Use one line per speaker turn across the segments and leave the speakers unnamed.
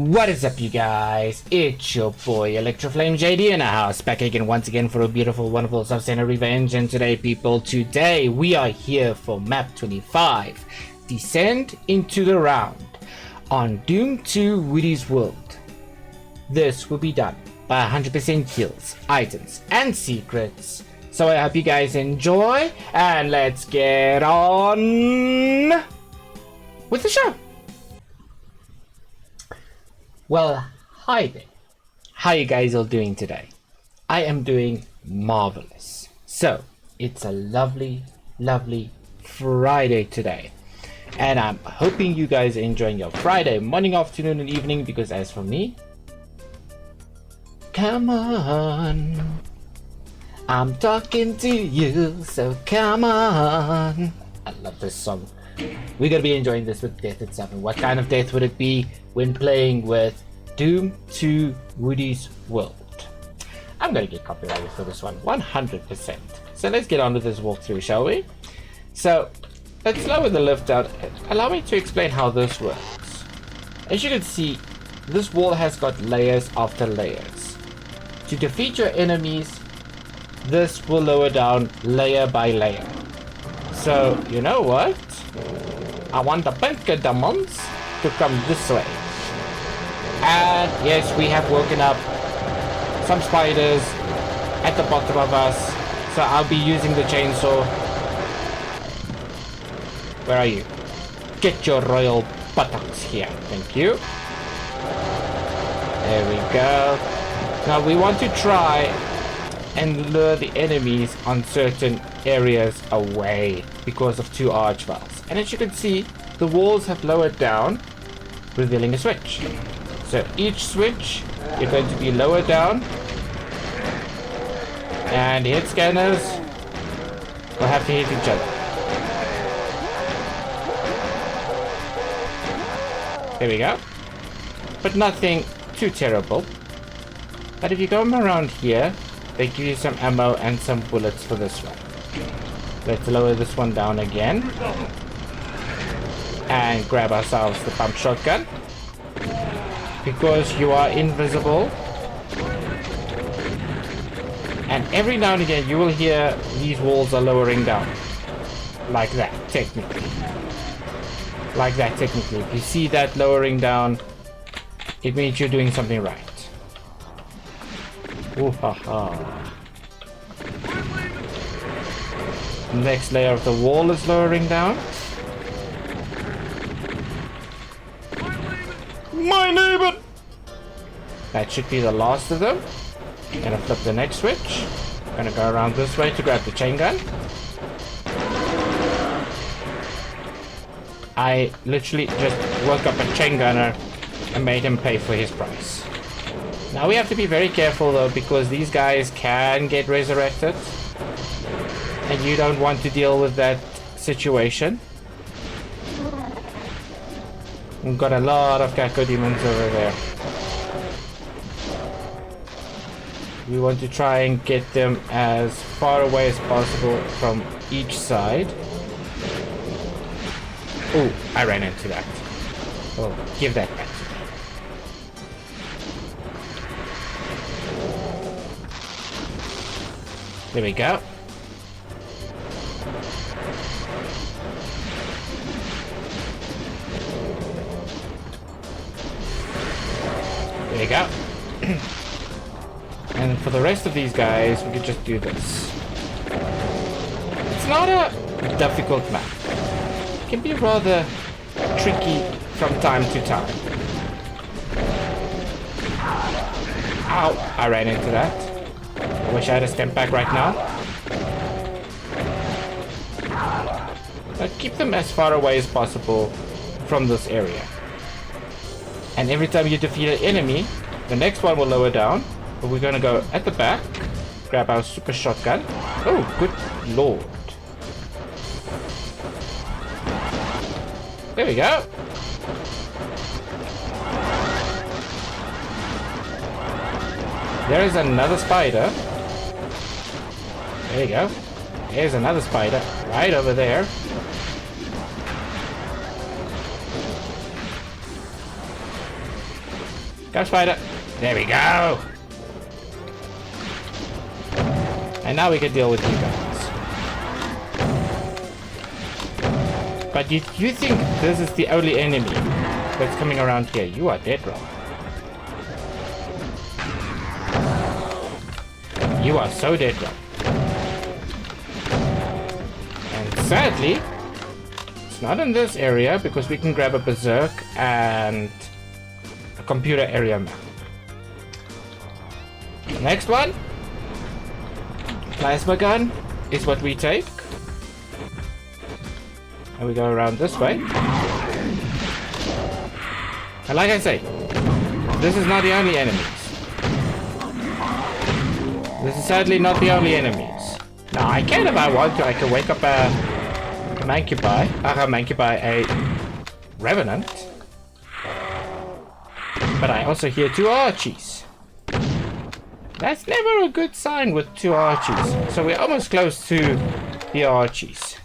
What is up, you guys? It's your boy Electroflame JD in the house, back again once again for a beautiful, wonderful Substandard Revenge. And today, people, today we are here for map 25, Descend into the Round on Doom 2 Woody's World. This will be done by 100% kills, items, and secrets. So I hope you guys enjoy, and let's get on with the show. Well, hi there. How you guys all doing today? I am doing marvelous. So, it's a lovely, lovely Friday today. And I'm hoping you guys are enjoying your Friday morning, afternoon, and evening, because as for me, come on. I'm talking to you, so come on. I love this song. We're gonna be enjoying this with death itself. And what kind of death would it be when playing with Doom 2 Woody's World? I'm gonna get copyrighted for this one, 100%. So let's get on with this walkthrough, shall we? So let's lower the lift out. Allow me to explain how this works. As you can see, this wall has got layers after layers. To defeat your enemies, this will lower down layer by layer. So, you know what? I want the pinker demons to come this way. And yes, we have woken up some spiders at the bottom of us. So I'll be using the chainsaw. Where are you? Get your royal buttocks here. Thank you. There we go. Now we want to try and lure the enemies on certain areas away because of two archviles. And as you can see, the walls have lowered down, revealing a switch. So each switch, you're going to be lowered down, and hit scanners will have to hit each other. There we go. But nothing too terrible. But if you come around here, they give you some ammo and some bullets for this one. Let's lower this one down again. And grab ourselves the pump shotgun. Because you are invisible. And every now and again you will hear these walls are lowering down. Like that, technically. Like that, technically. If you see that lowering down, it means you're doing something right. Ooh, haha. Next layer of the wall is lowering down. My neighbor! That should be the last of them. Gonna flip the next switch. Gonna go around this way to grab the chain gun. I literally just woke up a chain gunner and made him pay for his price. Now we have to be very careful though, because these guys can get resurrected. And you don't want to deal with that situation. We've got a lot of cacodemons over there. We want to try and get them as far away as possible from each side. Oh, I ran into that. Oh, give that back to me. There we go. There you go. And for the rest of these guys, we could just do this. It's not a difficult map. It can be rather tricky from time to time. Ow! I ran into that. I wish I had a stamp back right now. But keep them as far away as possible from this area. And every time you defeat an enemy, the next one will lower down. But we're gonna go at the back, grab our super shotgun. Oh, good lord. There we go. There is another spider. There you go. There's another spider right over there. Jump spider. There we go. And now we can deal with you guys. But you think this is the only enemy that's coming around here? You are dead wrong. You are so dead wrong. And sadly, it's not in this area because we can grab a berserk and a computer area map. Next one. Plasma gun is what we take. And we go around this way. And like I say, this is not the only enemies. This is sadly not the only enemies. Now I can, if I want to, I can wake up a revenant. But I also hear 2 Archies. That's never a good sign with 2 Archies. So we're almost close to the Archies.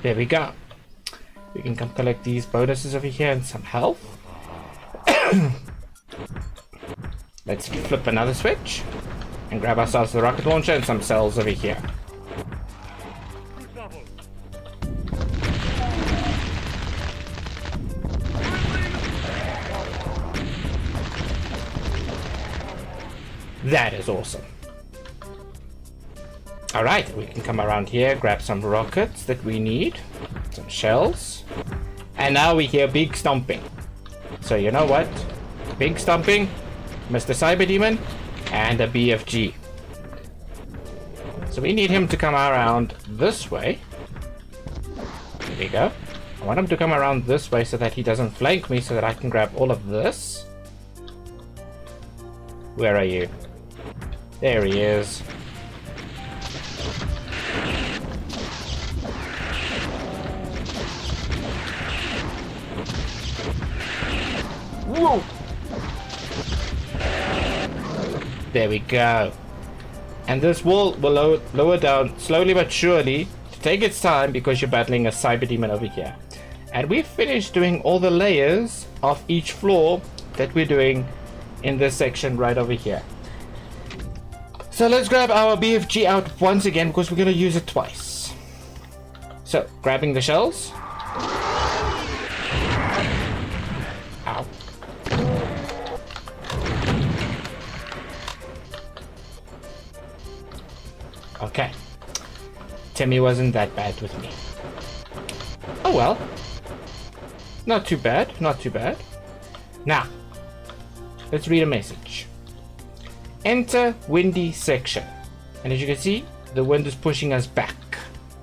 There we go. We can come collect these bonuses over here and some health. Let's flip another switch and grab ourselves the rocket launcher and some cells over here. That is awesome. Alright, we can come around here, grab some rockets that we need, some shells, and now we hear big stomping. So you know what? Big stomping, Mr. Cyber Demon, and a BFG. So we need him to come around this way. There we go. I want him to come around this way so that he doesn't flank me, so that I can grab all of this. Where are you? There he is. Whoa! There we go. And this wall will lower down slowly but surely to take its time because you're battling a cyber demon over here. And we've finished doing all the layers of each floor that we're doing in this section right over here. So let's grab our BFG out once again because we're going to use it twice. So, grabbing the shells. Ow. Okay. Timmy wasn't that bad with me. Oh well. Not too bad, not too bad. Now, let's read a message. Enter windy section. And as you can see, the wind is pushing us back.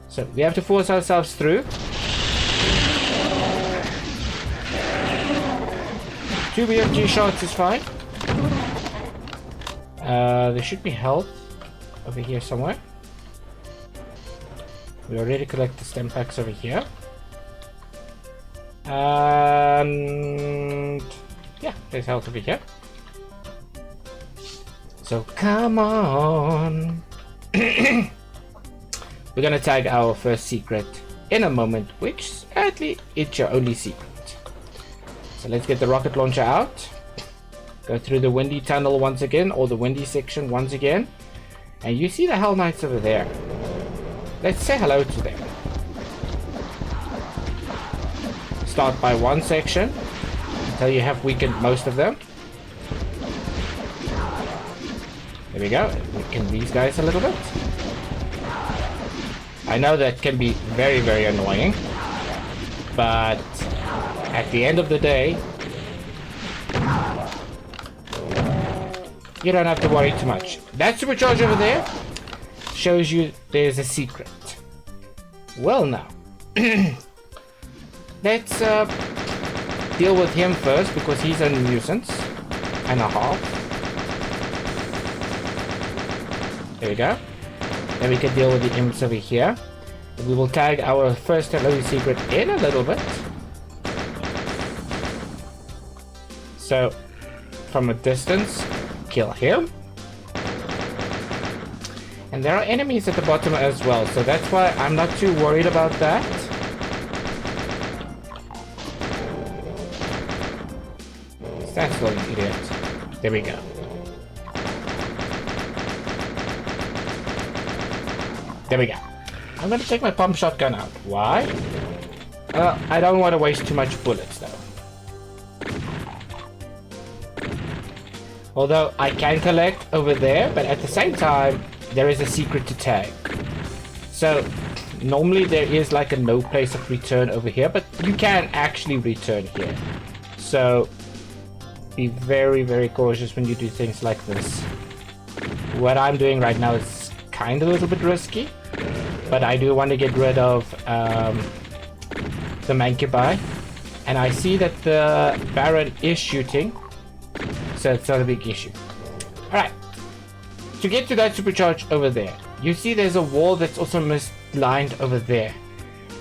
So we have to force ourselves through. 2 BFG shots is fine. There should be health over here somewhere. We already collect the stem packs over here. And yeah, there's health over here. So come on. We're gonna tag our first secret in a moment, which sadly it's your only secret. So let's get the rocket launcher out. Go through the windy tunnel once again, or the windy section once again. And you see the Hell Knights over there. Let's say hello to them. Start by one section until you have weakened most of them. There we go. Weaken these guys a little bit. I know that can be very, very annoying, but at the end of the day, you don't have to worry too much. That supercharge over there shows you there's a secret. Well now, let's deal with him first because he's a nuisance and a half. There we go. Then we can deal with the imps over here. We will tag our first hello secret in a little bit. So, from a distance, kill him. And there are enemies at the bottom as well, so that's why I'm not too worried about that. Stand still, you idiot. There we go. There we go. I'm gonna take my pump shotgun out. Why? I don't want to waste too much bullets though. Although I can collect over there, but at the same time, there is a secret to tag. So normally there is like a no place of return over here, but you can actually return here. So be very, very cautious when you do things like this. What I'm doing right now is kind of a little bit risky, but I do want to get rid of the Mancubi. And I see that the Baron is shooting, so it's not a big issue. Alright, to get to that supercharge over there, you see there's a wall that's also mislined over there.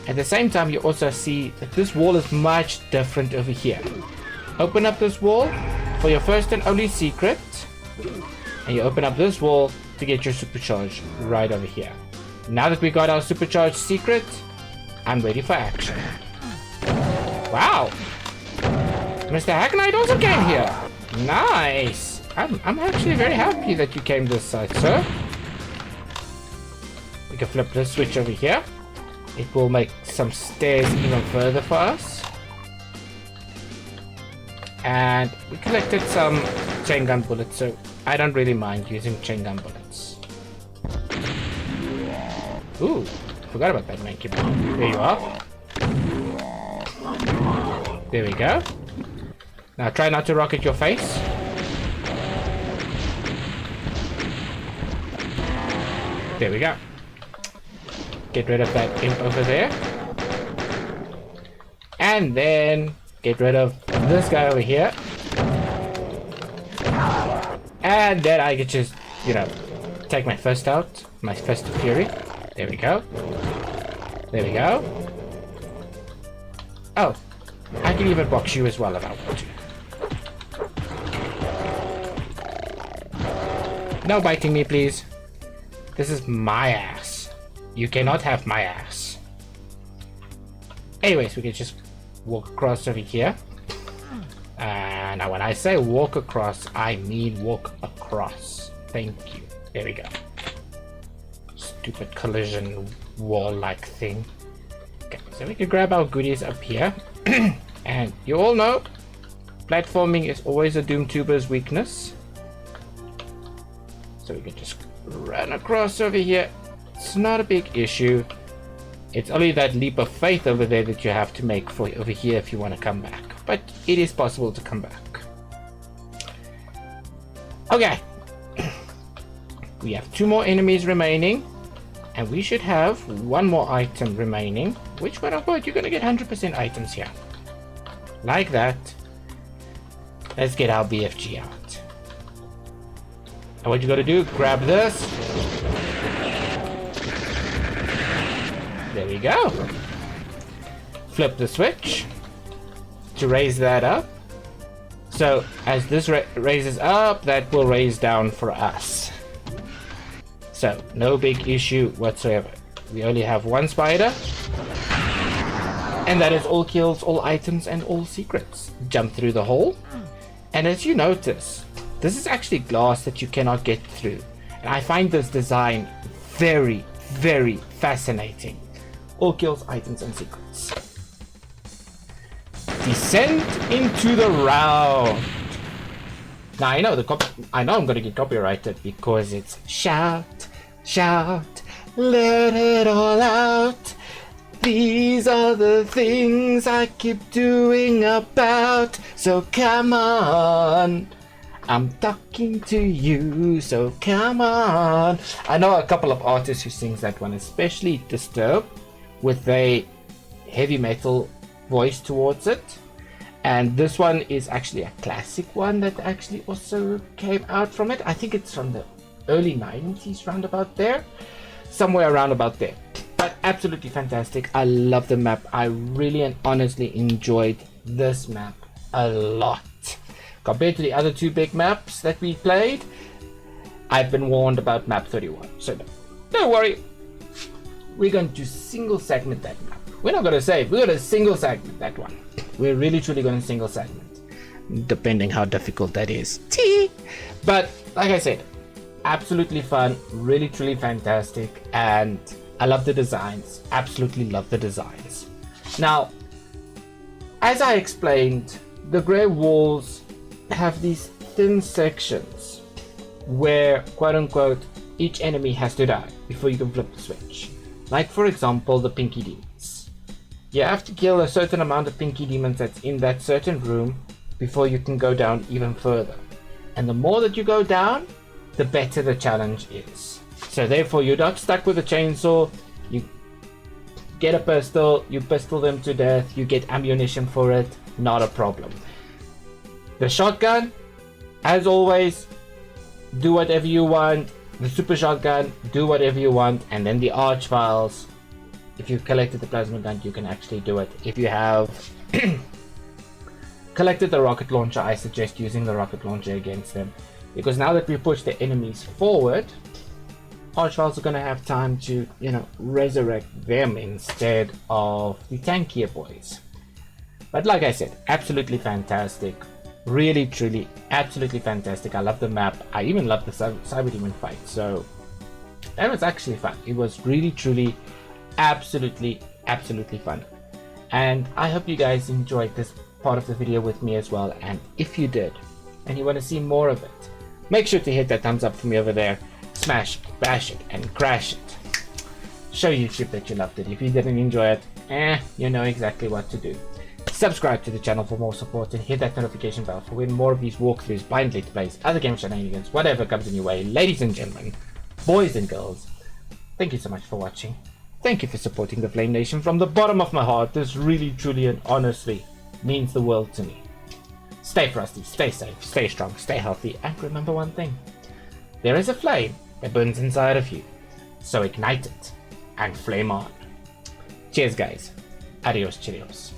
At the same time, you also see that this wall is much different over here. Open up this wall for your first and only secret, and you open up this wall to get your supercharge right over here. Now that we got our supercharged secret, I'm ready for action. Wow! Mr. Hacknight also came here. Nice! I'm actually very happy that you came this side, sir. We can flip this switch over here. It will make some stairs even further for us. And we collected some chain gun bullets, so I don't really mind using chain gun bullets. Ooh, forgot about that monkey bomb. There you are. There we go. Now try not to rocket your face. There we go. Get rid of that imp over there. And then get rid of this guy over here. And then I could just, you know, take my fist out. My fist of fury. There we go. There we go. Oh, I can even box you as well if I want to. No biting me, please. This is my ass. You cannot have my ass. Anyways, we can just walk across over here. Now when I say walk across, I mean walk across. Thank you. There we go. Stupid collision wall-like thing. Okay, so we can grab our goodies up here. And you all know, platforming is always a Doom tuber's weakness. So we can just run across over here. It's not a big issue. It's only that leap of faith over there that you have to make for over here if you want to come back. But it is possible to come back. Okay. We have 2 more enemies remaining. And we should have 1 more item remaining. Which one of what? You're going to get 100% items here. Like that. Let's get our BFG out. And what you got to do, grab this. There we go. Flip the switch to raise that up. So as this raises up, that will raise down for us. So no big issue whatsoever. We only have 1 spider. And that is all kills, all items, and all secrets. Jump through the hole. And as you notice, this is actually glass that you cannot get through. And I find this design very, very fascinating. All kills, items, and secrets. Descent into the round. Now I know I'm gonna get copyrighted because it's shout, shout, let it all out. These are the things I keep doing about. So come on. I'm talking to you, so come on. I know a couple of artists who sings that one, especially Disturbed, with a heavy metal voice towards it. And this one is actually a classic one that actually also came out from it. I think it's from the early 90s, roundabout there. Somewhere around about there. But absolutely fantastic. I love the map. I really and honestly enjoyed this map a lot. Compared to the other 2 big maps that we played, I've been warned about map 31. So no, don't worry. We're going to single segment that map. We're not going to save. We're going to single segment that one. We're really truly going to single segment. depending how difficult that is. Tee! But like I said, absolutely fun, really truly fantastic, and I love the designs, absolutely love the designs. Now, as I explained, the grey walls have these thin sections where, quote unquote, each enemy has to die before you can flip the switch. Like for example, the Pinky Demons. You have to kill a certain amount of Pinky Demons that's in that certain room before you can go down even further. And the more that you go down, the better the challenge is. So therefore, you're not stuck with a chainsaw. You get a pistol, you pistol them to death, you get ammunition for it, not a problem. The shotgun, as always, do whatever you want. The super shotgun, do whatever you want. And then the arch files, if you've collected the plasma gun, you can actually do it. If you have collected the rocket launcher, I suggest using the rocket launcher against them, because now that we push the enemies forward, Archfiles are going to have time to, resurrect them instead of the tankier boys. But like I said, absolutely fantastic. Really, truly, absolutely fantastic. I love the map. I even love the Cyber Demon fight. So that was actually fun. It was really, truly, absolutely, absolutely fun. And I hope you guys enjoyed this part of the video with me as well. And if you did, and you want to see more of it, make sure to hit that thumbs up for me over there. Smash, bash it, and crash it. Show YouTube that you loved it. If you didn't enjoy it, you know exactly what to do. Subscribe to the channel for more support and hit that notification bell for when more of these walkthroughs, blind let's plays, other game shenanigans, whatever comes in your way. Ladies and gentlemen, boys and girls, thank you so much for watching. Thank you for supporting the Flame Nation from the bottom of my heart. This really, truly, and honestly means the world to me. Stay frosty, stay safe, stay strong, stay healthy, and remember one thing. There is a flame that burns inside of you, so ignite it and flame on. Cheers guys, adios cheerios.